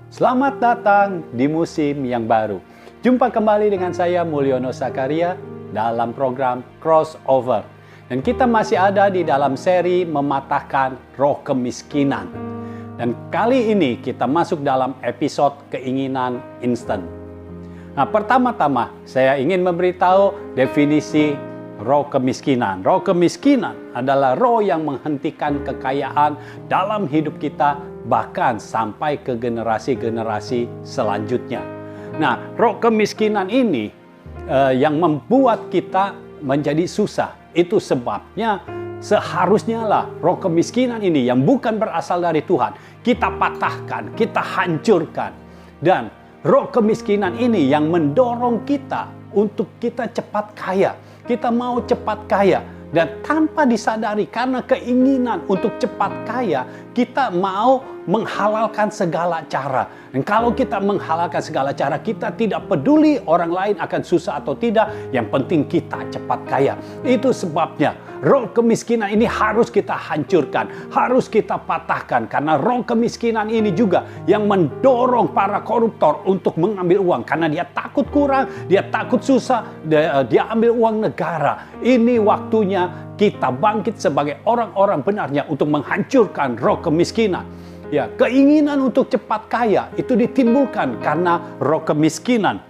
Selamat datang di musim yang baru. Jumpa kembali dengan saya Mulyono Sakaria dalam program Crossover. Dan kita masih ada di dalam seri mematahkan roh kemiskinan. Dan kali ini kita masuk dalam episode keinginan instan. Nah, pertama-tama saya ingin memberitahu definisi roh kemiskinan. Roh kemiskinan adalah roh yang menghentikan kekayaan dalam hidup kita bahkan sampai ke generasi-generasi selanjutnya. Nah, roh kemiskinan ini yang membuat kita menjadi susah. Itu sebabnya seharusnya lah roh kemiskinan ini yang bukan berasal dari Tuhan kita patahkan, kita hancurkan. Dan roh kemiskinan ini yang mendorong kita untuk kita cepat kaya. Kita mau cepat kaya. Dan tanpa disadari karena keinginan untuk cepat kaya, kita mau menghalalkan segala cara. Dan kalau kita menghalalkan segala cara, kita tidak peduli orang lain akan susah atau tidak. Yang penting kita cepat kaya. Itu sebabnya roh kemiskinan ini harus kita hancurkan, harus kita patahkan. Karena roh kemiskinan ini juga yang mendorong para koruptor untuk mengambil uang. Karena dia takut kurang, dia takut susah, dia ambil uang negara. Ini waktunya kita bangkit sebagai orang-orang benarnya untuk menghancurkan roh kemiskinan. Ya, keinginan untuk cepat kaya itu ditimbulkan karena roh kemiskinan.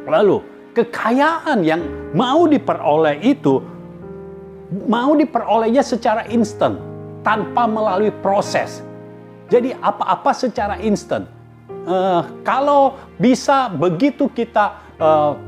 Lalu, kekayaan yang mau diperoleh itu mau diperolehnya secara instan tanpa melalui proses. Jadi apa-apa secara instan. Kalau bisa begitu kita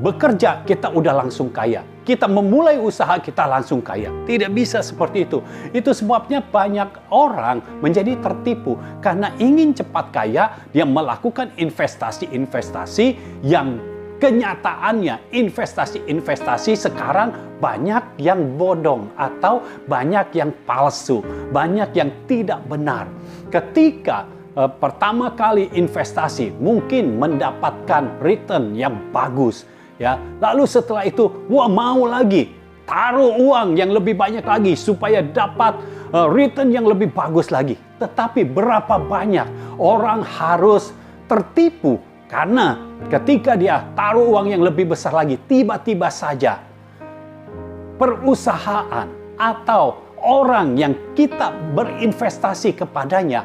bekerja, kita udah langsung kaya. Kita memulai usaha, kita langsung kaya. Tidak bisa seperti itu. Itu sebabnya banyak orang menjadi tertipu. Karena ingin cepat kaya, dia melakukan investasi-investasi yang kenyataannya investasi-investasi sekarang banyak yang bodong atau banyak yang palsu, banyak yang tidak benar. Ketika pertama kali investasi mungkin mendapatkan return yang bagus, ya. Lalu setelah itu, mau lagi taruh uang yang lebih banyak lagi supaya dapat return yang lebih bagus lagi. Tetapi berapa banyak orang harus tertipu karena ketika dia taruh uang yang lebih besar lagi, tiba-tiba saja perusahaan atau orang yang kita berinvestasi kepadanya,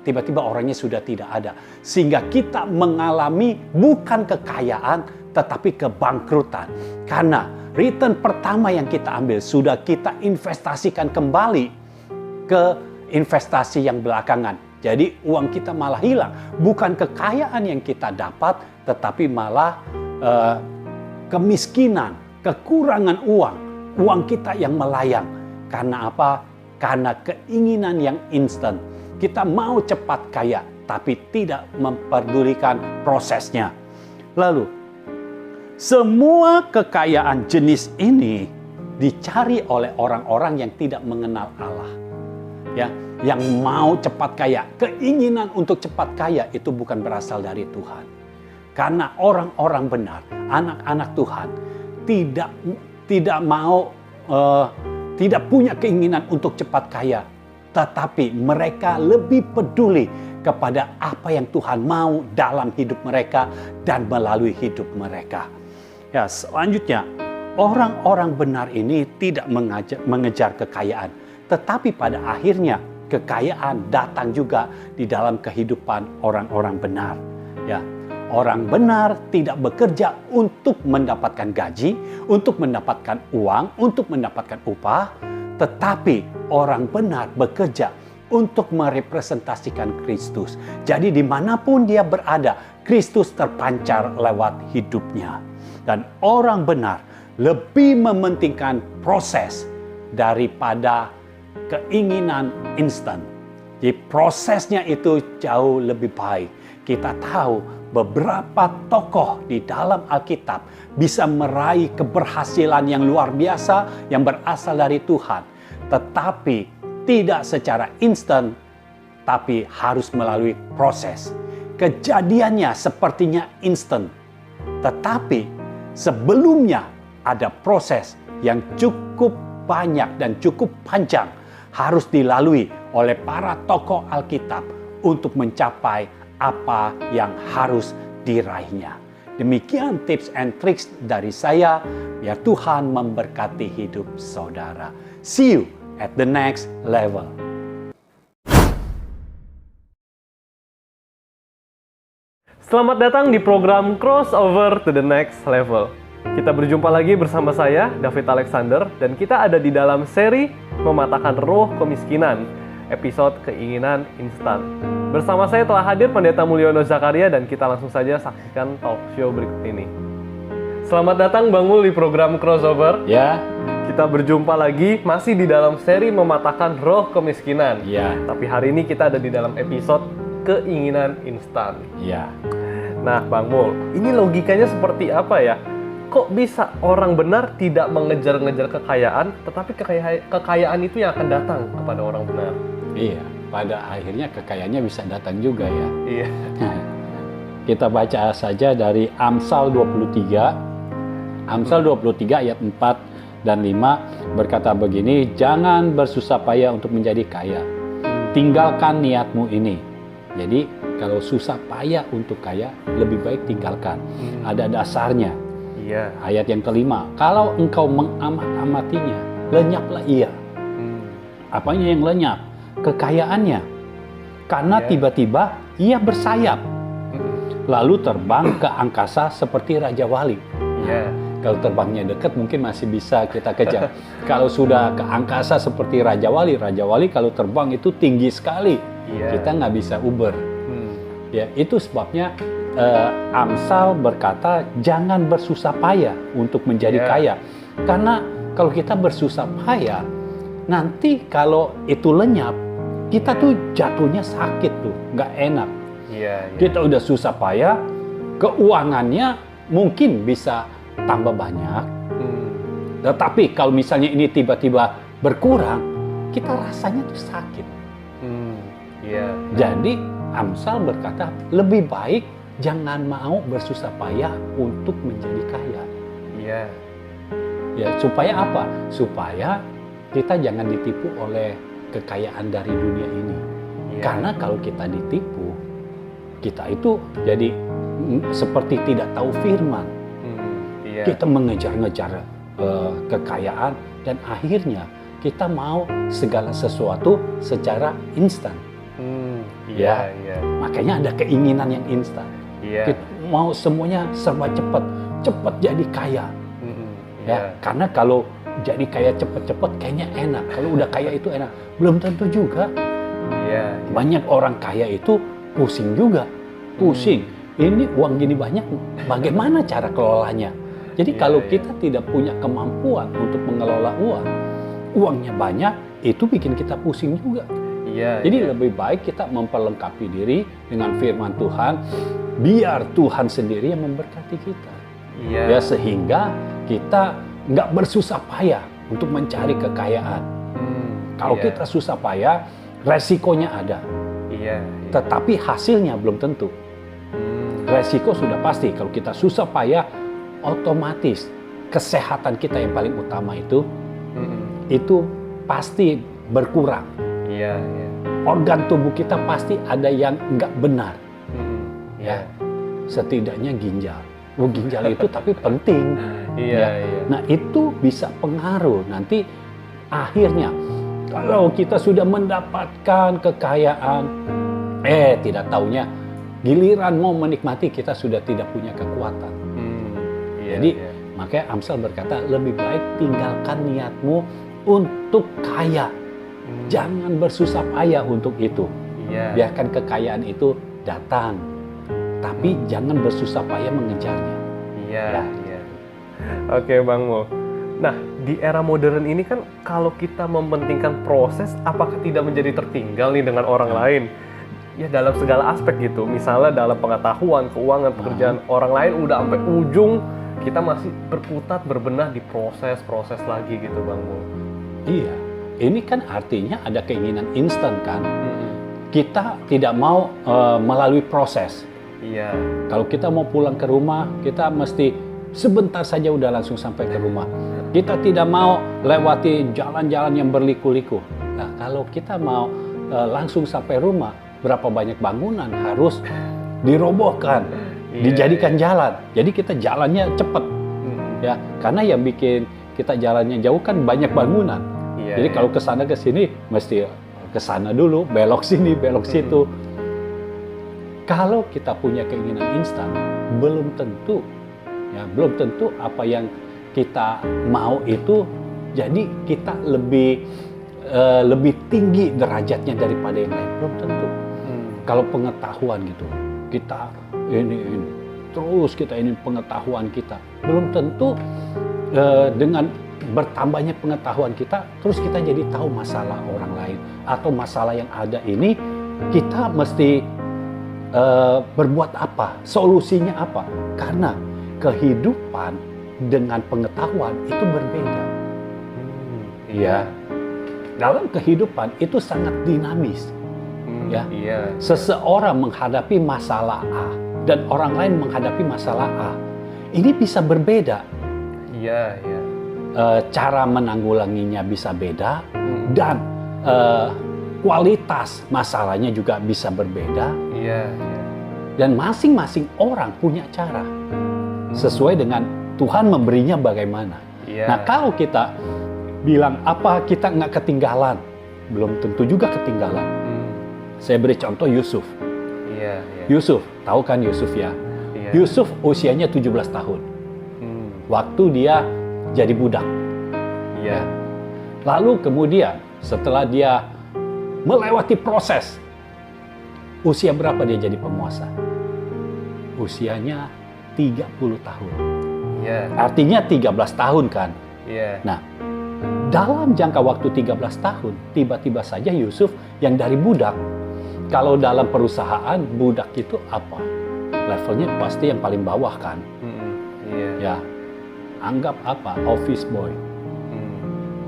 tiba-tiba orangnya sudah tidak ada. Sehingga kita mengalami bukan kekayaan, tetapi kebangkrutan. Karena return pertama yang kita ambil, sudah kita investasikan kembali ke investasi yang belakangan. Jadi uang kita malah hilang. Bukan kekayaan yang kita dapat, tetapi malah kemiskinan, kekurangan uang. Uang kita yang melayang. Karena apa? Karena keinginan yang instan. Kita mau cepat kaya, tapi tidak memperdulikan prosesnya. Lalu, semua kekayaan jenis ini dicari oleh orang-orang yang tidak mengenal Allah. Ya, yang mau cepat kaya, keinginan untuk cepat kaya itu bukan berasal dari Tuhan. Karena orang-orang benar, anak-anak Tuhan tidak punya keinginan untuk cepat kaya, tetapi mereka lebih peduli kepada apa yang Tuhan mau dalam hidup mereka dan melalui hidup mereka. Ya, selanjutnya, orang-orang benar ini tidak mengejar kekayaan, tetapi pada akhirnya kekayaan datang juga di dalam kehidupan orang-orang benar. Ya, orang benar tidak bekerja untuk mendapatkan gaji, untuk mendapatkan uang, untuk mendapatkan upah, tetapi orang benar bekerja untuk merepresentasikan Kristus. Jadi dimanapun dia berada, Kristus terpancar lewat hidupnya. Dan orang benar lebih mementingkan proses daripada keinginan instan. Jadi prosesnya itu jauh lebih baik. Kita tahu beberapa tokoh di dalam Alkitab bisa meraih keberhasilan yang luar biasa yang berasal dari Tuhan. Tetapi tidak secara instan, tapi harus melalui proses. Kejadiannya sepertinya instan. Tetapi sebelumnya ada proses yang cukup banyak dan cukup panjang harus dilalui oleh para tokoh Alkitab untuk mencapai apa yang harus diraihnya. Demikian tips and tricks dari saya, biar Tuhan memberkati hidup saudara. See you at the next level. Selamat datang di program Crossover to the Next Level. Kita berjumpa lagi bersama saya, David Alexander, dan kita ada di dalam seri Mematahkan Roh Kemiskinan, episode Keinginan Instan. Bersama saya telah hadir Pendeta Mulyono Zakaria, dan kita langsung saja saksikan talk show berikut ini. Selamat datang Bang Mul di program Crossover. Ya. Kita berjumpa lagi masih di dalam seri Mematahkan Roh Kemiskinan. Ya. Tapi hari ini kita ada di dalam episode Keinginan Instan. Ya. Nah, Bang Mul, ini logikanya seperti apa ya? Kok bisa orang benar tidak mengejar-ngejar kekayaan, tetapi kekayaan itu yang akan datang kepada orang benar? Iya, pada akhirnya kekayaannya bisa datang juga ya. Iya. Kita baca saja dari Amsal 23. Amsal 23 ayat 4 dan 5 berkata begini, "Jangan bersusah payah untuk menjadi kaya. Tinggalkan niatmu ini." Jadi, kalau susah payah untuk kaya, lebih baik tinggalkan. Ada dasarnya. Iya. Ayat yang kelima, "Kalau engkau mengamat-amatinya, lenyaplah ia." Apanya yang lenyap? Kekayaannya. Karena tiba-tiba ia bersayap, lalu terbang ke angkasa seperti Raja Wali. Iya. Kalau terbangnya dekat mungkin masih bisa kita kejar. Kalau sudah ke angkasa seperti Raja Wali kalau terbang itu tinggi sekali. Iya. Kita nggak bisa Uber. Ya, itu sebabnya Amsal berkata jangan bersusah payah untuk menjadi kaya. Karena kalau kita bersusah payah, nanti kalau itu lenyap, kita tuh jatuhnya sakit tuh, nggak enak. Kita udah susah payah, keuangannya mungkin bisa tambah banyak. Tetapi kalau misalnya ini tiba-tiba berkurang, kita rasanya tuh sakit. Jadi Amsal berkata lebih baik jangan mau bersusah payah untuk menjadi kaya. Ya, supaya apa? Supaya kita jangan ditipu oleh kekayaan dari dunia ini. Karena kalau kita ditipu, kita itu jadi seperti tidak tahu firman. Kita mengejar-ngejar kekayaan dan akhirnya kita mau segala sesuatu secara instan. Makanya ada keinginan yang instan. Kita mau semuanya serba cepat jadi kaya. Karena kalau jadi kaya cepat kayaknya enak. Kalau udah kaya itu enak, belum tentu juga. Banyak orang kaya itu pusing juga, Ini uang gini banyak, bagaimana cara kelolanya? Jadi kalau kita tidak punya kemampuan untuk mengelola uangnya banyak, itu bikin kita pusing juga. Jadi lebih baik kita memperlengkapi diri dengan firman Tuhan, biar Tuhan sendiri yang memberkati kita. Ya, sehingga kita nggak bersusah payah untuk mencari kekayaan. Kalau kita susah payah, resikonya ada. Tetapi hasilnya belum tentu. Resiko sudah pasti. Kalau kita susah payah, otomatis kesehatan kita yang paling utama itu pasti berkurang. Organ tubuh kita pasti ada yang nggak benar. Setidaknya ginjal. Ginjal itu tapi penting. Nah, itu bisa pengaruh nanti akhirnya kalau kita sudah mendapatkan kekayaan, tidak taunya giliran mau menikmati kita sudah tidak punya kekuatan. Jadi makanya Amsal berkata lebih baik tinggalkan niatmu untuk kaya. Jangan bersusah payah untuk itu. Biarkan kekayaan itu datang, tapi jangan bersusah payah mengejarnya. Oke, Bang Mul. Nah, di era modern ini kan kalau kita mementingkan proses, apakah tidak menjadi tertinggal nih dengan orang lain? Ya, dalam segala aspek gitu. Misalnya dalam pengetahuan, keuangan, pekerjaan, orang lain udah sampai ujung, kita masih berkutat, berbenah di proses lagi gitu, Bang Mul. Iya, ini kan artinya ada keinginan instan kan. Kita tidak mau melalui proses. Kalau kita mau pulang ke rumah, kita mesti sebentar saja udah langsung sampai ke rumah. Kita tidak mau lewati jalan-jalan yang berliku-liku. Nah, kalau kita mau langsung sampai rumah, berapa banyak bangunan harus dirobohkan, Iya, dijadikan jalan. Jadi kita jalannya cepat, ya. Karena yang bikin kita jalannya jauh kan banyak bangunan. Iya, Jadi iya. kalau ke sana ke sini mesti ke sana dulu, belok sini, belok situ. Kalau kita punya keinginan instan, belum tentu, ya, belum tentu apa yang kita mau itu jadi kita lebih tinggi derajatnya daripada yang lain. Belum tentu. Kalau pengetahuan gitu, kita ini terus kita ini pengetahuan kita, belum tentu dengan bertambahnya pengetahuan kita, terus kita jadi tahu masalah orang lain atau masalah yang ada ini, kita mesti berbuat apa, solusinya apa? Karena kehidupan dengan pengetahuan itu berbeda. Ya, dalam kehidupan itu sangat dinamis. Ya, Iya. seseorang menghadapi masalah A dan orang lain menghadapi masalah A, ini bisa berbeda. Iya, iya. Cara menanggulanginya bisa beda dan kualitas masalahnya juga bisa berbeda. Iya, iya. Dan masing-masing orang punya cara sesuai dengan Tuhan memberinya bagaimana. Iya. Nah, kalau kita bilang apa kita nggak ketinggalan, belum tentu juga ketinggalan. Saya beri contoh Yusuf. Iya, iya. Yusuf, tahu kan Yusuf ya? Iya. Yusuf usianya 17 tahun. Waktu dia jadi budak. Iya. Lalu kemudian setelah dia melewati proses, usia berapa dia jadi penguasa? Usianya 30 tahun. Iya. Artinya 13 tahun kan? Iya. Nah, dalam jangka waktu 13 tahun, tiba-tiba saja Yusuf yang dari budak, kalau dalam perusahaan, budak itu apa? Levelnya pasti yang paling bawah kan? Iya. Ya, anggap apa? Office boy.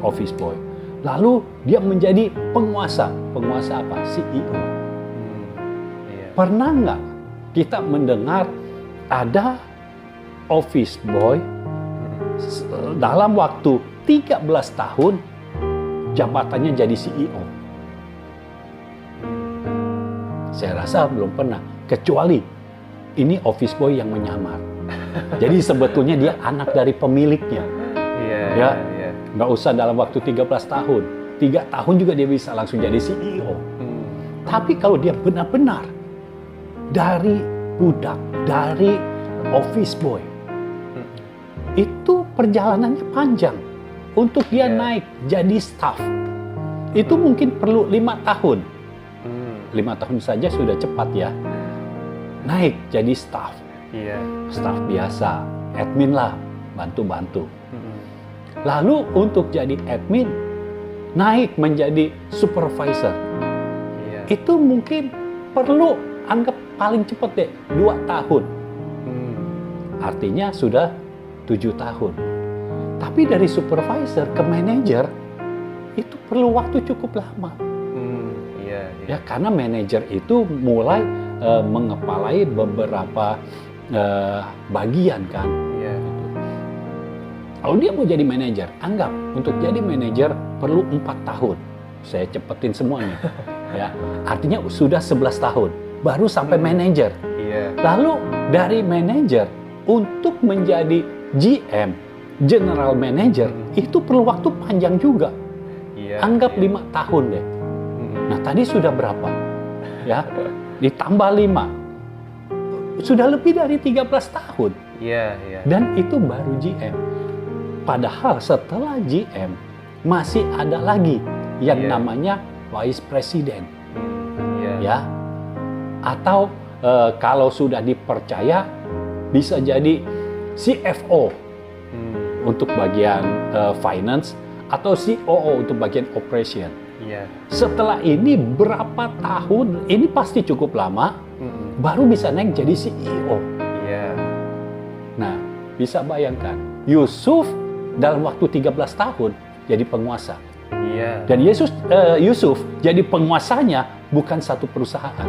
Office boy. Lalu dia menjadi penguasa. Penguasa apa? CEO. Iya. Pernah nggak kita mendengar ada office boy dalam waktu 13 tahun jabatannya jadi CEO? Saya rasa belum pernah, kecuali ini office boy yang menyamar. Jadi sebetulnya dia anak dari pemiliknya. Iya. Ya. Iya. Nggak usah dalam waktu 13 tahun. 3 tahun juga dia bisa langsung jadi CEO. Tapi kalau dia benar-benar dari budak, dari office boy, itu perjalanannya panjang. Untuk dia naik jadi staff, itu mungkin perlu 5 tahun. 5 tahun saja sudah cepat ya. Naik jadi staff. Iya. Staff biasa, admin lah, bantu-bantu. Lalu untuk jadi admin, naik menjadi supervisor. Iya. Itu mungkin perlu, anggap paling cepat deh, 2 tahun. Artinya sudah 7 tahun. Tapi dari supervisor ke manajer, itu perlu waktu cukup lama. Iya. Ya, karena manajer itu mulai mengepalai beberapa bagian kan. Iya. Kalau dia mau jadi manajer, anggap untuk jadi manajer perlu 4 tahun. Saya cepetin semuanya. Ya, artinya sudah 11 tahun baru sampai manajer. Iya. Lalu dari manajer untuk menjadi GM, general manager, itu perlu waktu panjang juga. Iya. Anggap 5 tahun deh. Nah, tadi sudah berapa? Ya, ditambah 5. Sudah lebih dari 13 tahun. Iya. Iya. Dan itu baru GM. Padahal setelah GM masih ada lagi yang namanya Vice President. Iya. Ya. Atau kalau sudah dipercaya bisa jadi CFO untuk bagian finance atau COO untuk bagian operation. Iya. Setelah ini berapa tahun, ini pasti cukup lama, baru bisa naik jadi CEO. Iya. Nah, bisa bayangkan, Yusuf dalam waktu 13 tahun jadi penguasa. Iya. Dan Yusuf jadi penguasanya bukan satu perusahaan,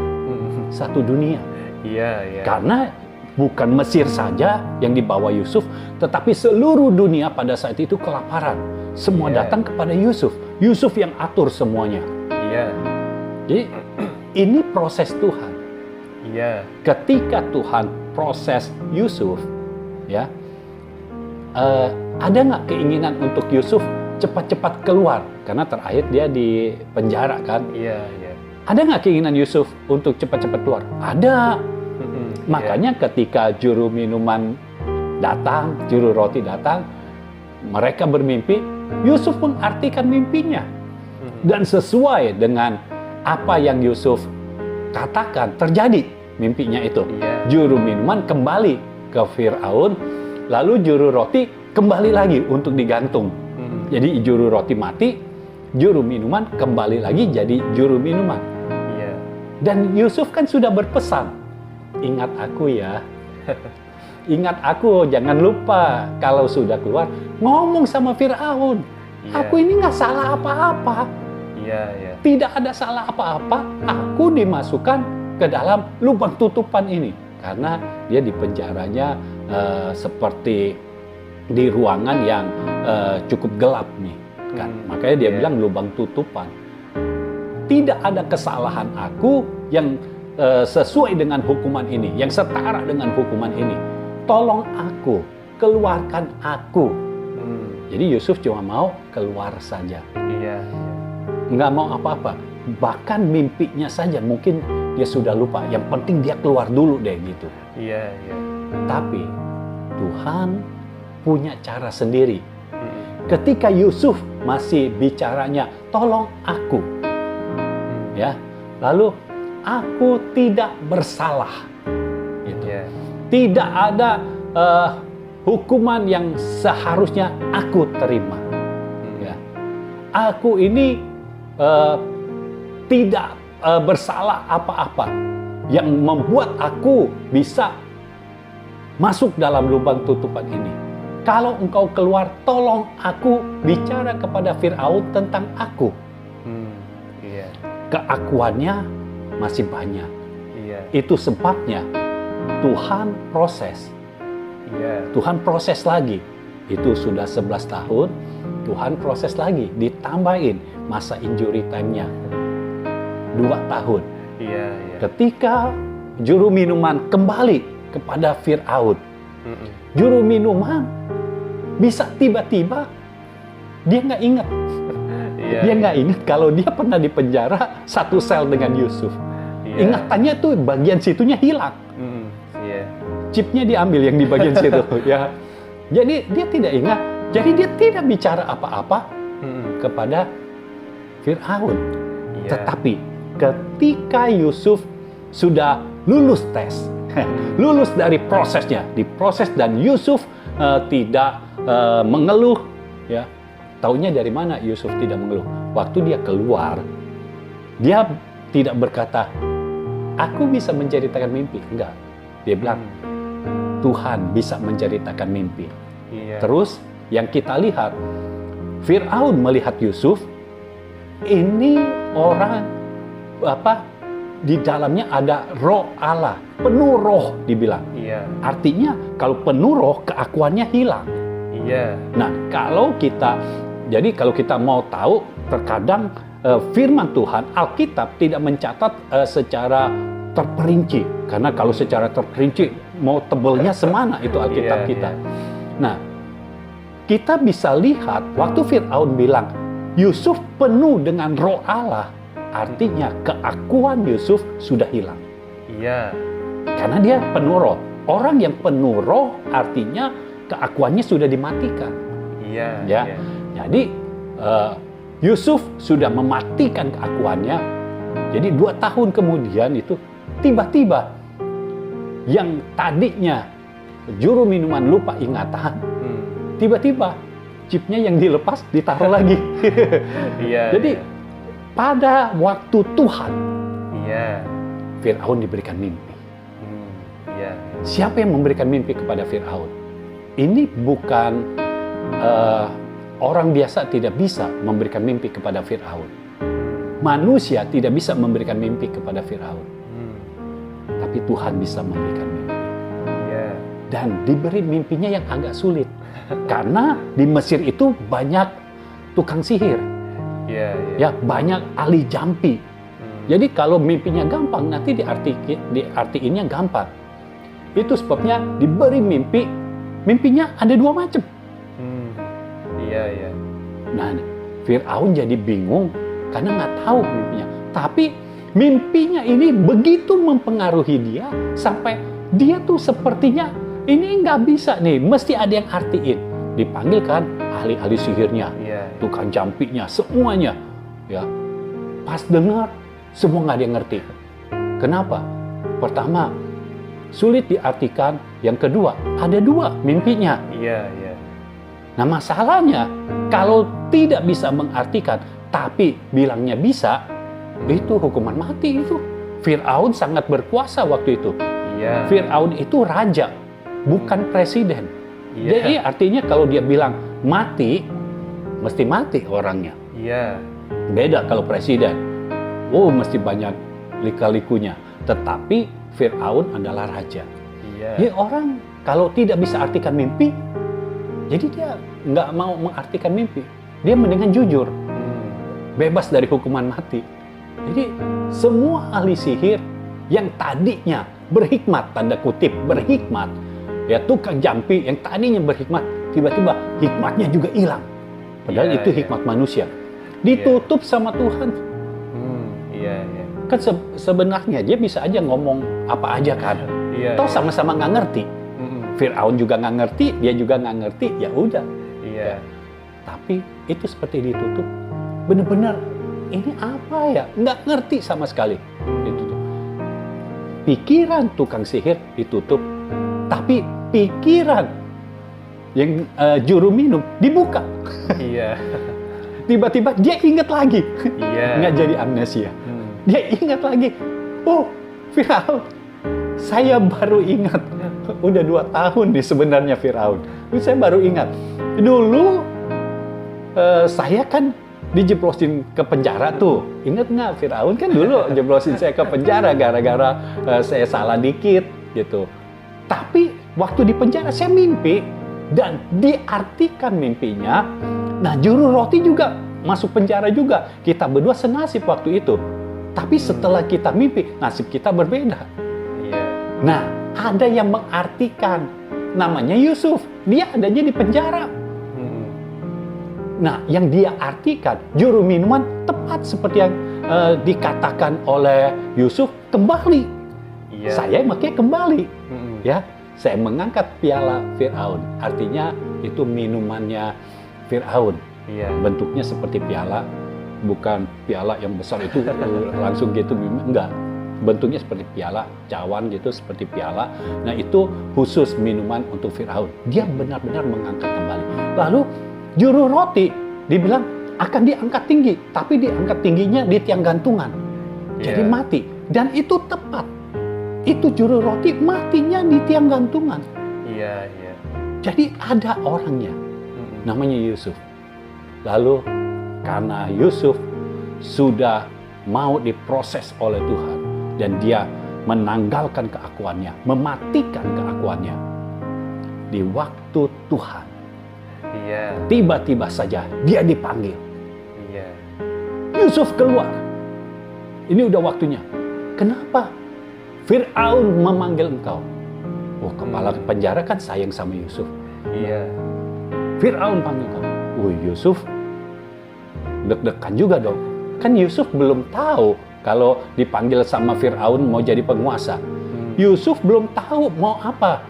satu dunia. Iya. Iya. Karena bukan Mesir saja yang dibawa Yusuf, tetapi seluruh dunia pada saat itu kelaparan. Semua datang kepada Yusuf. Yusuf yang atur semuanya. Iya. Jadi ini proses Tuhan. Iya. Ketika Tuhan proses Yusuf, ya, ada nggak keinginan untuk Yusuf cepat-cepat keluar? Karena terakhir dia di penjara kan. Iya, iya. Ada nggak keinginan Yusuf untuk cepat-cepat keluar? Ada. Makanya ketika juru minuman datang, juru roti datang, mereka bermimpi, Yusuf pun artikan mimpinya. Dan sesuai dengan apa yang Yusuf katakan, terjadi mimpinya itu. Iya. Juru minuman kembali ke Fir'aun, lalu juru roti kembali lagi untuk digantung. Jadi juru roti mati, juru minuman kembali lagi jadi juru minuman. Iya. Dan Yusuf kan sudah berpesan, ingat aku ya. Ingat aku, jangan lupa kalau sudah keluar, ngomong sama Fir'aun. Iya. Aku ini nggak salah apa-apa. Iya, iya. Tidak ada salah apa-apa. Aku dimasukkan ke dalam lubang tutupan ini. Karena dia di penjaranya seperti di ruangan yang cukup gelap nih. Kan? Makanya dia bilang lubang tutupan. Tidak ada kesalahan aku yang sesuai dengan hukuman ini, yang setara dengan hukuman ini. Tolong aku, keluarkan aku. Jadi Yusuf cuma mau keluar saja. Iya. Nggak mau apa-apa. Bahkan mimpinya saja mungkin dia sudah lupa. Yang penting dia keluar dulu deh gitu. Iya, iya. Tapi Tuhan punya cara sendiri. Ketika Yusuf masih bicaranya, tolong aku. Ya. Lalu aku tidak bersalah. Gitu. Iya. Tidak ada hukuman yang seharusnya aku terima. Ya. Aku ini tidak bersalah apa-apa yang membuat aku bisa masuk dalam lubang tutupan ini. Kalau engkau keluar, tolong aku bicara kepada Fir'aun tentang aku. Iya. Keakuannya masih banyak. Iya. Itu sebabnya Tuhan proses. Iya. Tuhan proses lagi. Itu sudah 11 tahun, Tuhan proses lagi, ditambahin masa injury time-nya 2 tahun. Iya, iya. Ketika juru minuman kembali kepada Fir'aun, juru minuman bisa tiba-tiba dia nggak ingat. Iya. Dia nggak ingat kalau dia pernah di penjara satu sel dengan Yusuf. Iya. Ingatannya tuh bagian situnya hilang. Iya. Chipnya diambil yang di bagian situ. Ya. Jadi dia tidak ingat. Jadi dia tidak bicara apa-apa kepada Fir'aun. Iya. Tetapi ketika Yusuf sudah lulus tes, lulus dari prosesnya, diproses dan Yusuf tidak mengeluh, ya. Taunya dari mana Yusuf tidak mengeluh? Waktu dia keluar, dia tidak berkata, aku bisa menceritakan mimpi. Enggak. Dia bilang, Tuhan bisa menceritakan mimpi. Iya. Terus yang kita lihat, Fir'aun melihat Yusuf, ini orang di dalamnya ada roh Allah, penuh roh dibilang. Iya. Artinya kalau penuh roh, keakuannya hilang. Iya. Nah, kalau kita mau tahu, terkadang firman Tuhan, Alkitab tidak mencatat secara terperinci. Karena kalau secara terperinci, mau tebelnya semana itu Alkitab kita. Nah, kita bisa lihat waktu Fir'aun bilang, Yusuf penuh dengan roh Allah, artinya keakuan Yusuf sudah hilang. Iya. Karena dia penuh roh. Orang yang penuh roh artinya keakuannya sudah dimatikan. Iya. Ya. Iya. Jadi Yusuf sudah mematikan keakuannya. Jadi 2 tahun kemudian itu tiba-tiba yang tadinya juru minuman lupa ingatan, tiba-tiba chipnya yang dilepas ditaruh lagi. Iya. Jadi pada waktu Tuhan, iya. Fir'aun diberikan mimpi. Iya. Siapa yang memberikan mimpi kepada Fir'aun? Ini bukan orang biasa tidak bisa memberikan mimpi kepada Fir'aun. Manusia tidak bisa memberikan mimpi kepada Fir'aun. Tapi Tuhan bisa memberikan mimpi. Iya. Dan diberi mimpinya yang agak sulit. Karena di Mesir itu banyak tukang sihir. Iya. Ya, banyak ahli jampi. Jadi kalau mimpinya gampang, nanti diartiinnya gampang. Itu sebabnya diberi mimpi, mimpinya ada dua macam. Iya. Nah, Fir'aun jadi bingung karena nggak tahu mimpinya. Tapi mimpinya ini begitu mempengaruhi dia sampai dia tuh sepertinya ini nggak bisa nih, mesti ada yang artiin. Dipanggil kan ahli-ahli sihirnya, tukang jampinya, semuanya. Ya, pas dengar semua nggak ada yang ngerti. Kenapa? Pertama, sulit diartikan. Yang kedua, ada dua mimpinya. Iya. Nah, masalahnya kalau tidak bisa mengartikan tapi bilangnya bisa, itu hukuman mati itu. Fir'aun sangat berkuasa waktu itu. Iya. Fir'aun itu raja, bukan presiden. Iya. Jadi artinya kalau dia bilang mati, mesti mati orangnya. Iya. Beda kalau presiden. Oh, mesti banyak lika-likunya. Tetapi Fir'aun adalah raja. Iya. Jadi orang kalau tidak bisa artikan mimpi, jadi dia nggak mau mengartikan mimpi. Dia mendingan jujur, bebas dari hukuman mati. Jadi semua ahli sihir yang tadinya berhikmat, tanda kutip berhikmat, ya tukang jampi yang tadinya berhikmat, tiba-tiba hikmatnya juga hilang. Padahal itu hikmat manusia. Ditutup sama Tuhan. Iya. Kan sebenarnya dia bisa aja ngomong apa aja kan. Toh sama-sama nggak ngerti. Fir'aun juga nggak ngerti, dia juga nggak ngerti, ya udah. Iya. Tapi itu seperti ditutup. Bener-bener ini apa ya? Nggak ngerti sama sekali. Ditutup. Pikiran tukang sihir ditutup, tapi pikiran yang juru minum dibuka. Iya. Tiba-tiba dia ingat lagi. Iya. Nggak jadi amnesia. Dia ingat lagi. Oh, Fir'aun, saya baru ingat. Udah 2 tahun nih sebenarnya Fir'aun. Saya baru ingat. Dulu saya kan dijeblosin ke penjara tuh. Ingat nggak Fir'aun kan dulu jeblosin saya ke penjara gara-gara saya salah dikit gitu. Tapi waktu di penjara saya mimpi dan diartikan mimpinya. Nah, juru roti juga masuk penjara juga. Kita berdua senasib waktu itu. Tapi setelah kita mimpi, nasib kita berbeda. Nah, ada yang mengartikan, namanya Yusuf. Dia adanya di penjara. Nah, yang dia artikan, juru minuman tepat seperti yang dikatakan oleh Yusuf, kembali. Saya makanya kembali. Ya, saya mengangkat piala Fir'aun. Artinya itu minumannya Fir'aun. Bentuknya seperti piala, bukan piala yang besar itu langsung gitu, enggak. Bentuknya seperti piala, cawan gitu, seperti piala. Nah, itu khusus minuman untuk Fir'aun. Dia benar-benar mengangkat kembali. Lalu, juru roti dibilang akan diangkat tinggi. Tapi diangkat tingginya di tiang gantungan. Jadi mati. Dan itu tepat. Itu juru roti matinya di tiang gantungan. Jadi ada orangnya. Namanya Yusuf. Lalu, karena Yusuf sudah mau diproses oleh Tuhan. Dan dia menanggalkan keakuannya, mematikan keakuannya. Di waktu Tuhan, tiba-tiba saja dia dipanggil. Yusuf keluar. Ini udah waktunya. Kenapa? Fir'aun memanggil engkau. Oh, kepala penjara kan sayang sama Yusuf. Fir'aun panggil engkau. Oh, Yusuf deg-degan juga dong. Kan Yusuf belum tahu kalau dipanggil sama Fir'aun mau jadi penguasa. Yusuf belum tahu mau apa.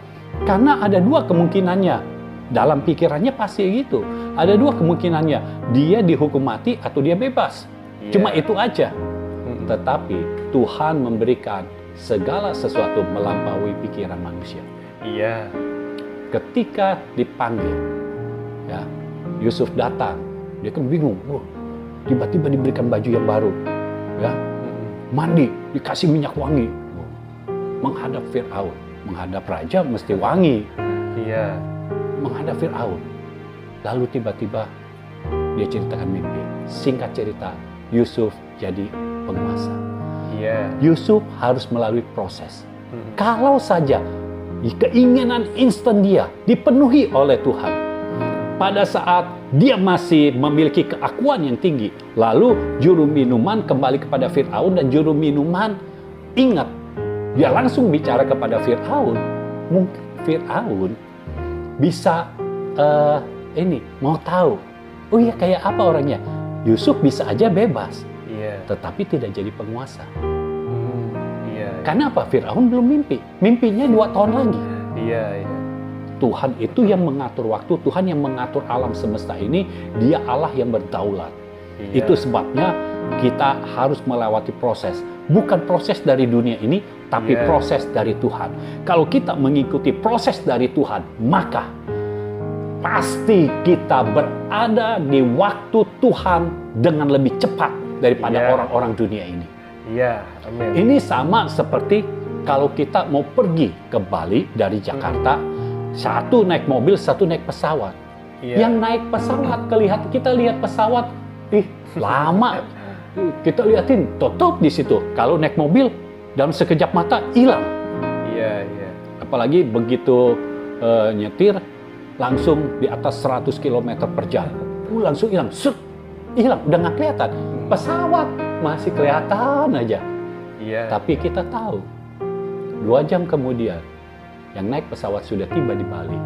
Karena ada 2 kemungkinannya. Dalam pikirannya pasti gitu. Ada 2 kemungkinannya. Dia dihukum mati atau dia bebas. Cuma itu aja. Tetapi Tuhan memberikan segala sesuatu melampaui pikiran manusia. Ketika dipanggil, ya, Yusuf datang. Dia kan bingung. Tiba-tiba diberikan baju yang baru. Ya, mandi, dikasih minyak wangi, menghadap Fir'aun. Menghadap raja mesti wangi. Menghadap Fir'aun. Lalu tiba-tiba dia ceritakan mimpi. Singkat cerita, Yusuf jadi penguasa. Yusuf harus melalui proses. Kalau saja keinginan instan dia dipenuhi oleh Tuhan, pada saat dia masih memiliki keakuan yang tinggi, lalu juru minuman kembali kepada Fir'aun dan juru minuman ingat, dia langsung bicara kepada Fir'aun. Mungkin Fir'aun bisa mau tahu, oh iya kayak apa orangnya. Yusuf bisa aja bebas, tetapi tidak jadi penguasa. Karena apa? Fir'aun belum mimpi. Mimpinya 2 tahun lagi. Tuhan itu yang mengatur waktu, Tuhan yang mengatur alam semesta ini, Dia Allah yang berdaulat. Itu sebabnya kita harus melewati proses. Bukan proses dari dunia ini, tapi proses dari Tuhan. Kalau kita mengikuti proses dari Tuhan, maka pasti kita berada di waktu Tuhan dengan lebih cepat daripada orang-orang dunia ini. Amin. Ini sama seperti kalau kita mau pergi ke Bali dari Jakarta, satu naik mobil, satu naik pesawat. Yang naik pesawat kita lihat pesawat, lama. Kita liatin, tutup di situ. Kalau naik mobil, dalam sekejap mata hilang. Apalagi begitu nyetir, langsung di atas 100 km per jam. Langsung hilang, hilang, udah nggak kelihatan. Pesawat masih kelihatan aja. Tapi kita tahu, 2 jam kemudian, yang naik pesawat sudah tiba di Bali.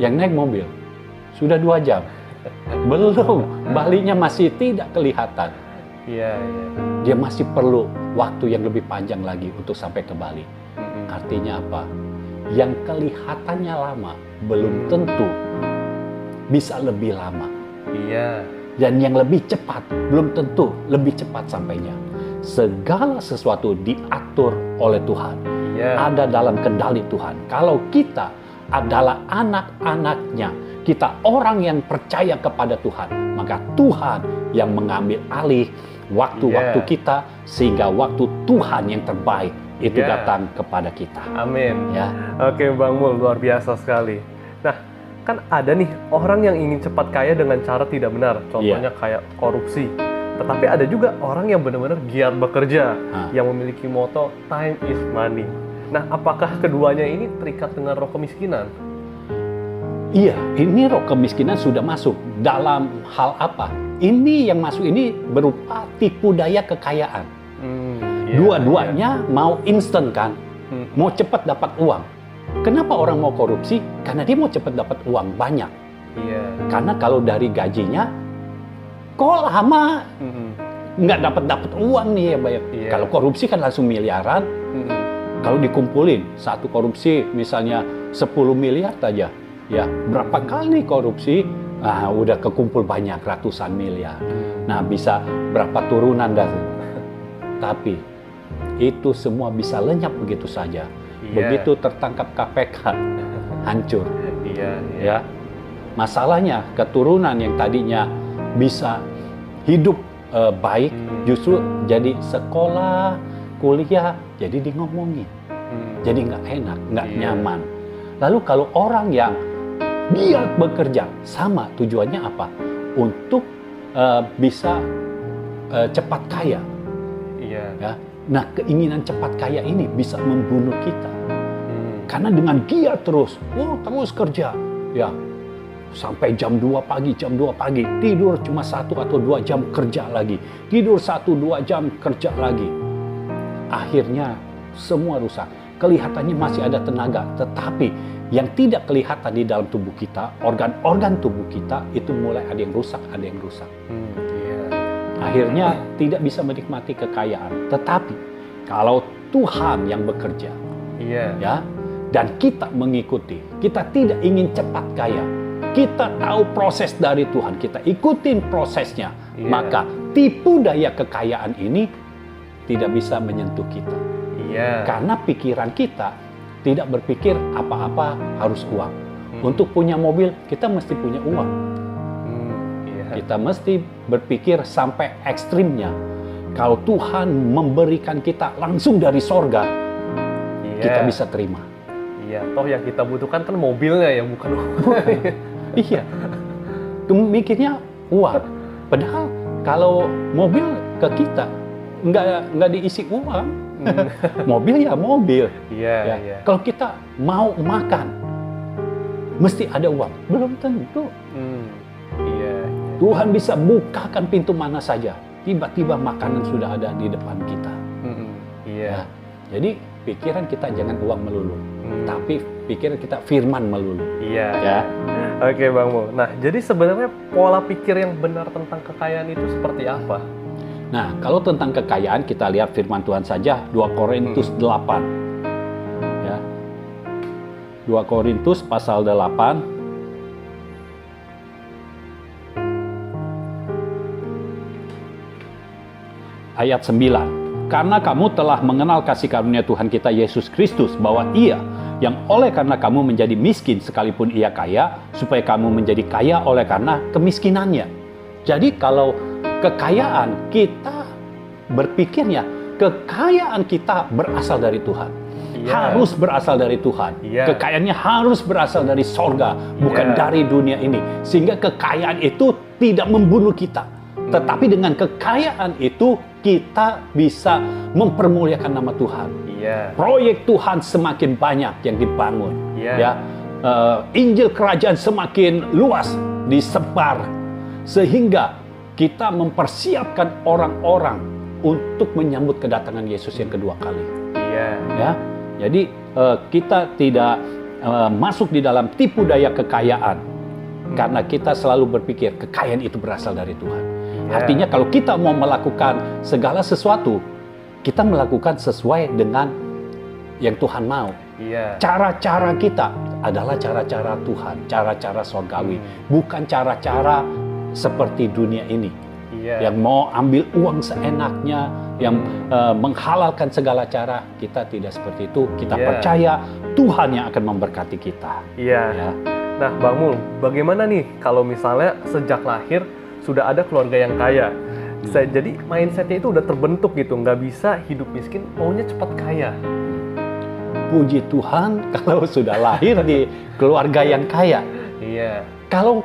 Yang naik mobil sudah 2 jam. Belum, Balinya masih tidak kelihatan. Dia masih perlu waktu yang lebih panjang lagi untuk sampai ke Bali. Artinya apa? Yang kelihatannya lama belum tentu bisa lebih lama. Dan yang lebih cepat belum tentu lebih cepat sampainya. Segala sesuatu diatur oleh Tuhan. Ada dalam kendali Tuhan. Kalau kita adalah anak-anaknya, kita orang yang percaya kepada Tuhan, maka Tuhan yang mengambil alih waktu-waktu kita, sehingga waktu Tuhan yang terbaik itu datang kepada kita. Amin. Oke Bang Mul, luar biasa sekali. Nah, kan ada nih orang yang ingin cepat kaya dengan cara tidak benar, contohnya kayak korupsi. Tetapi ada juga orang yang benar-benar giat bekerja, yang memiliki moto time is money. Nah, apakah keduanya ini terikat dengan roh kemiskinan? Iya, ini roh kemiskinan sudah masuk. Dalam hal apa? Ini yang masuk ini berupa tipu daya kekayaan. Dua-duanya mau instan kan? Mau cepat dapat uang. Kenapa orang mau korupsi? Karena dia mau cepat dapat uang banyak. Karena kalau dari gajinya, kok lama nggak dapat uang nih ya banyak. Kalau korupsi kan langsung miliaran. Kalau dikumpulin satu korupsi misalnya 10 miliar saja, ya berapa kali korupsi, udah kekumpul banyak ratusan miliar. Nah bisa berapa turunan dah. Tapi itu semua bisa lenyap begitu saja. Begitu tertangkap KPK, hancur. Ya, masalahnya keturunan yang tadinya bisa hidup baik, justru jadi sekolah, kuliah, jadi di ngomongin. Jadi nggak enak, nggak nyaman. Lalu kalau orang yang giat bekerja, sama tujuannya apa? Untuk bisa cepat kaya. Ya. Nah, keinginan cepat kaya ini bisa membunuh kita. Karena dengan giat terus kerja. Ya, sampai jam 2 pagi, tidur cuma 1 atau 2 jam kerja lagi. Tidur 1-2 jam kerja lagi. Akhirnya semua rusak. Kelihatannya masih ada tenaga, tetapi yang tidak kelihatan di dalam tubuh kita, organ-organ tubuh kita itu mulai ada yang rusak. Akhirnya tidak bisa menikmati kekayaan. Tetapi kalau Tuhan yang bekerja, ya, dan kita mengikuti, kita tidak ingin cepat kaya. Kita tahu proses dari Tuhan, kita ikutin prosesnya, maka tipu daya kekayaan ini tidak bisa menyentuh kita. Karena pikiran kita tidak berpikir apa-apa harus uang. Untuk punya mobil, kita mesti punya uang. Kita mesti berpikir sampai ekstrimnya. Kalau Tuhan memberikan kita langsung dari sorga, kita bisa terima. Toh yang kita butuhkan kan mobilnya ya, bukan uang. Iya, mikirnya uang. Padahal kalau mobil ke kita nggak diisi uang, mobil ya mobil. Kalau kita mau makan, mesti ada uang. Belum tentu. Iya. Tuhan bisa bukakan pintu mana saja. Tiba-tiba makanan sudah ada di depan kita. Iya. Ya. Jadi pikiran kita jangan uang melulu, tapi pikiran kita firman melulu. Iya. Ya. Oke Bang Mul. Nah, jadi sebenarnya pola pikir yang benar tentang kekayaan itu seperti apa? Nah, kalau tentang kekayaan kita lihat firman Tuhan saja 2 Korintus 8. Ya. 2 Korintus pasal 8 ayat 9. Karena kamu telah mengenal kasih karunia Tuhan kita Yesus Kristus, bahwa Ia yang oleh karena kamu menjadi miskin sekalipun Ia kaya, supaya kamu menjadi kaya oleh karena kemiskinannya. Jadi kalau kekayaan, kita berpikirnya kekayaan kita berasal dari Tuhan. Harus berasal dari Tuhan. Kekayaannya harus berasal dari sorga, bukan dari dunia ini. Sehingga kekayaan itu tidak membunuh kita. Tetapi dengan kekayaan itu kita bisa mempermuliakan nama Tuhan. Proyek Tuhan semakin banyak yang dibangun. Injil kerajaan semakin luas disebar, sehingga kita mempersiapkan orang-orang untuk menyambut kedatangan Yesus yang kedua kali. Ya, jadi kita tidak masuk di dalam tipu daya kekayaan, karena kita selalu berpikir kekayaan itu berasal dari Tuhan. Artinya kalau kita mau melakukan segala sesuatu, kita melakukan sesuai dengan yang Tuhan mau. Cara-cara kita adalah cara-cara Tuhan, cara-cara sorgawi, bukan cara-cara seperti dunia ini. Yang mau ambil uang seenaknya, yang menghalalkan segala cara. Kita tidak seperti itu. Kita percaya Tuhan yang akan memberkati kita. Ya. Nah Bang Mul, bagaimana nih kalau misalnya sejak lahir sudah ada keluarga yang kaya? Jadi mindsetnya itu udah terbentuk gitu, nggak bisa hidup miskin, maunya cepat kaya. Puji Tuhan kalau sudah lahir di keluarga yang kaya. Kalau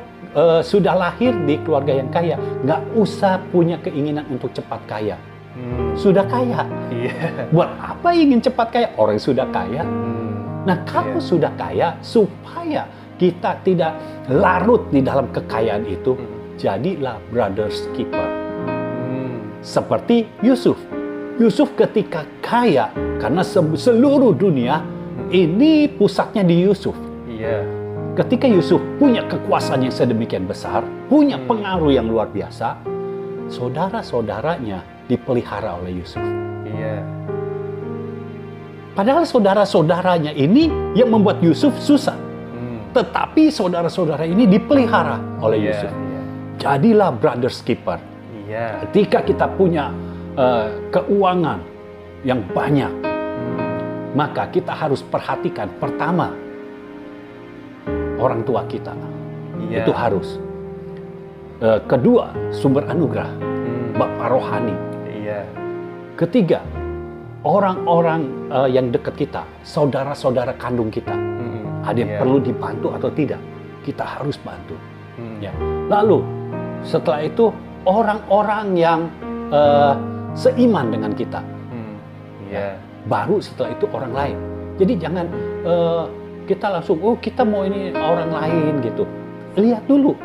sudah lahir di keluarga yang kaya, nggak usah punya keinginan untuk cepat kaya. Sudah kaya. Buat apa ingin cepat kaya? Orang sudah kaya. Nah, kalau sudah kaya, supaya kita tidak larut di dalam kekayaan itu, jadilah brothers keeper. Seperti Yusuf. Yusuf ketika kaya, karena seluruh dunia ini pusatnya di Yusuf. Ketika Yusuf punya kekuasaan yang sedemikian besar, punya pengaruh yang luar biasa, saudara-saudaranya dipelihara oleh Yusuf. Padahal saudara-saudaranya ini yang membuat Yusuf susah. Tetapi saudara-saudara ini dipelihara oleh Yusuf. Jadilah brothers keeper. Ketika kita punya keuangan yang banyak, maka kita harus perhatikan pertama orang tua kita. Itu harus. Kedua, sumber anugerah, Bapa rohani. Ketiga, orang-orang yang dekat kita, saudara-saudara kandung kita. Ada yang perlu dibantu atau tidak, kita harus bantu. Lalu setelah itu orang-orang yang seiman dengan kita. Baru setelah itu orang lain. Jadi jangan kita langsung, oh kita mau ini orang lain gitu. Lihat dulu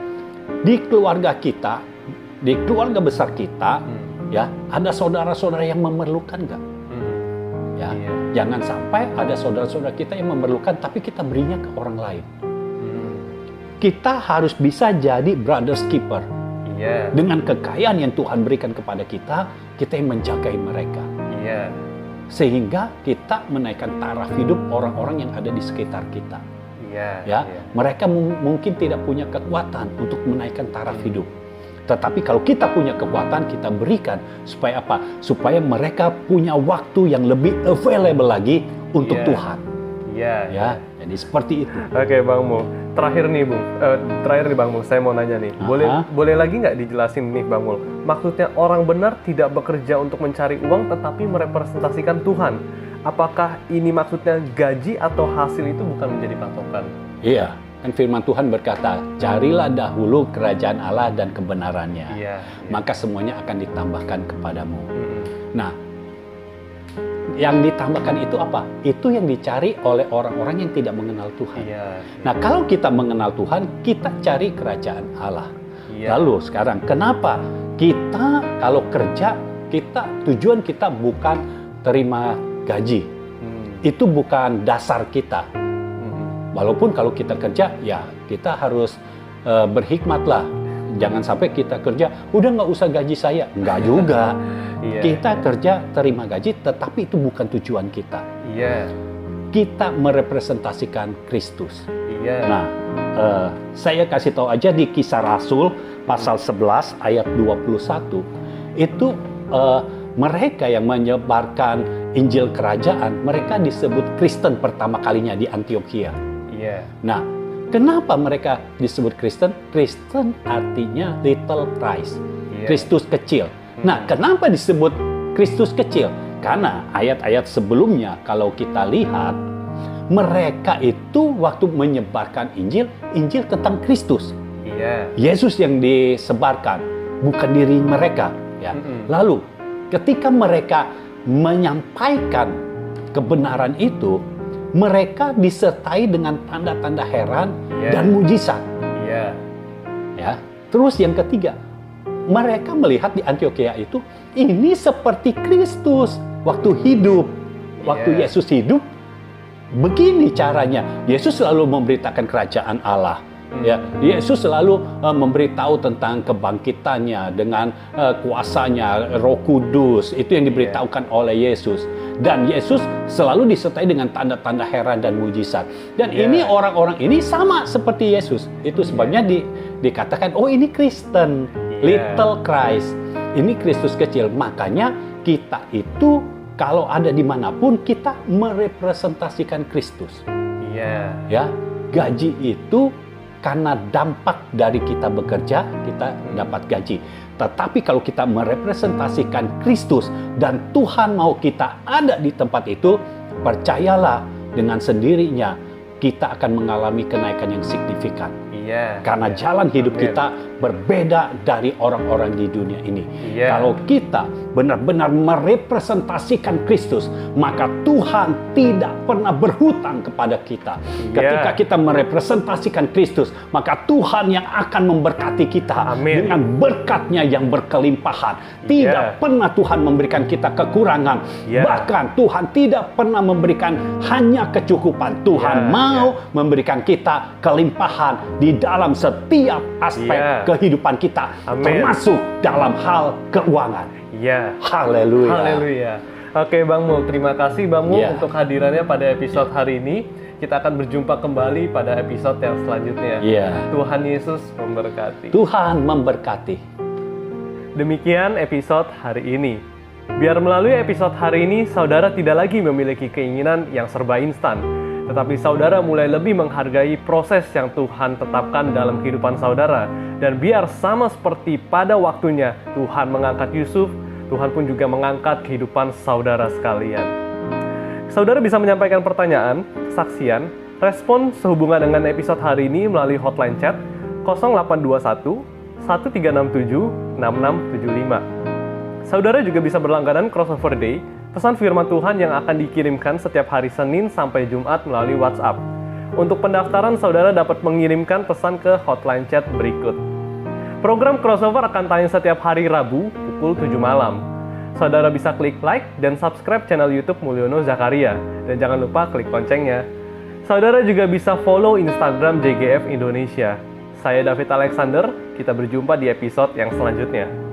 di keluarga kita, di keluarga besar kita, ya ada saudara-saudara yang memerlukan nggak? Jangan sampai ada saudara-saudara kita yang memerlukan, tapi kita berinya ke orang lain. Kita harus bisa jadi brothers keeper. Dengan kekayaan yang Tuhan berikan kepada kita, kita yang menjagai mereka. Sehingga kita menaikkan taraf hidup orang-orang yang ada di sekitar kita. Mereka mungkin tidak punya kekuatan untuk menaikkan taraf hidup. Tetapi kalau kita punya kekuatan, kita berikan supaya apa? Supaya mereka punya waktu yang lebih available lagi untuk Tuhan. Jadi seperti itu. Oke, Bang Mul. Terakhir nih Bang Mul, saya mau nanya nih. Boleh lagi nggak dijelasin nih, Bang Mul? Maksudnya orang benar tidak bekerja untuk mencari uang, tetapi merepresentasikan Tuhan. Apakah ini maksudnya gaji atau hasil itu bukan menjadi patokan? Iya. Kan firman Tuhan berkata, carilah dahulu kerajaan Allah dan kebenarannya. Maka semuanya akan ditambahkan kepadamu. Nah, yang ditambahkan itu apa? Itu yang dicari oleh orang-orang yang tidak mengenal Tuhan. Iya. Nah, kalau kita mengenal Tuhan, kita cari kerajaan Allah. Iya. Lalu sekarang, kenapa kita kalau kerja, tujuan kita bukan terima gaji. Itu bukan dasar kita. Walaupun kalau kita kerja, ya kita harus berhikmat lah. Jangan sampai kita kerja, udah nggak usah gaji saya. Nggak juga. Kita kerja terima gaji, tetapi itu bukan tujuan kita. Iya. Kita merepresentasikan Kristus. Iya. Nah, saya kasih tahu aja di Kisah Rasul pasal 11 ayat 21. Itu mereka yang menyebarkan Injil Kerajaan, mereka disebut Kristen pertama kalinya di Antioquia. Iya. Nah, kenapa mereka disebut Kristen? Kristen artinya little Christ, Kristus kecil. Nah, kenapa disebut Kristus kecil? Karena ayat-ayat sebelumnya kalau kita lihat, mereka itu waktu menyebarkan Injil tentang Kristus. Iya. Yesus yang disebarkan, bukan diri mereka. Ya. Lalu, ketika mereka menyampaikan kebenaran itu, mereka disertai dengan tanda-tanda heran dan mujizat. Iya. Ya. Terus yang ketiga, mereka melihat di Antioquia itu ini seperti Kristus waktu hidup. Waktu Yesus hidup, begini caranya. Yesus selalu memberitakan kerajaan Allah. Ya, Yesus selalu memberitahu tentang kebangkitannya dengan kuasanya, Roh Kudus. Itu yang diberitahukan oleh Yesus. Dan Yesus selalu disertai dengan tanda-tanda heran dan mujizat. Dan ini orang-orang ini sama seperti Yesus. Itu sebabnya dikatakan, oh ini Kristen, little Christ. Ini Kristus kecil. Makanya kita itu kalau ada dimanapun kita merepresentasikan Kristus. Iya. Ya, gaji itu karena dampak dari kita bekerja, kita dapat gaji. Tetapi kalau kita merepresentasikan Kristus dan Tuhan mau kita ada di tempat itu, percayalah dengan sendirinya kita akan mengalami kenaikan yang signifikan. Iya. Karena jalan hidup kita berbeda dari orang-orang di dunia ini. Iya. Kalau kita benar-benar merepresentasikan Kristus, maka Tuhan tidak pernah berhutang kepada kita. Ketika kita merepresentasikan Kristus, maka Tuhan yang akan memberkati kita dengan berkatnya yang berkelimpahan. Tidak pernah Tuhan memberikan kita kekurangan. Bahkan Tuhan tidak pernah memberikan hanya kecukupan. Tuhan mau memberikan kita kelimpahan di dalam setiap aspek kehidupan kita, termasuk dalam hal keuangan. Iya. Haleluya. Haleluya. Oke Bang Mul, terima kasih Bang Mul untuk hadirannya pada episode hari ini. Kita akan berjumpa kembali pada episode yang selanjutnya. Tuhan Yesus memberkati. Tuhan memberkati. Demikian episode hari ini. Biar melalui episode hari ini, saudara tidak lagi memiliki keinginan yang serba instan. Tetapi saudara mulai lebih menghargai proses yang Tuhan tetapkan dalam kehidupan saudara. Dan biar sama seperti pada waktunya Tuhan mengangkat Yusuf, Tuhan pun juga mengangkat kehidupan saudara sekalian. Saudara bisa menyampaikan pertanyaan, kesaksian, respon sehubungan dengan episode hari ini melalui hotline chat 0821 1367 6675. Saudara juga bisa berlangganan Crossover Day, pesan firman Tuhan yang akan dikirimkan setiap hari Senin sampai Jumat melalui WhatsApp. Untuk pendaftaran, saudara dapat mengirimkan pesan ke hotline chat berikut. Program Crossover akan tayang setiap hari Rabu pukul 7 malam. Saudara bisa klik like dan subscribe channel YouTube Mulyono Zakaria. Dan jangan lupa klik loncengnya. Saudara juga bisa follow Instagram JGF Indonesia. Saya David Alexander, kita berjumpa di episode yang selanjutnya.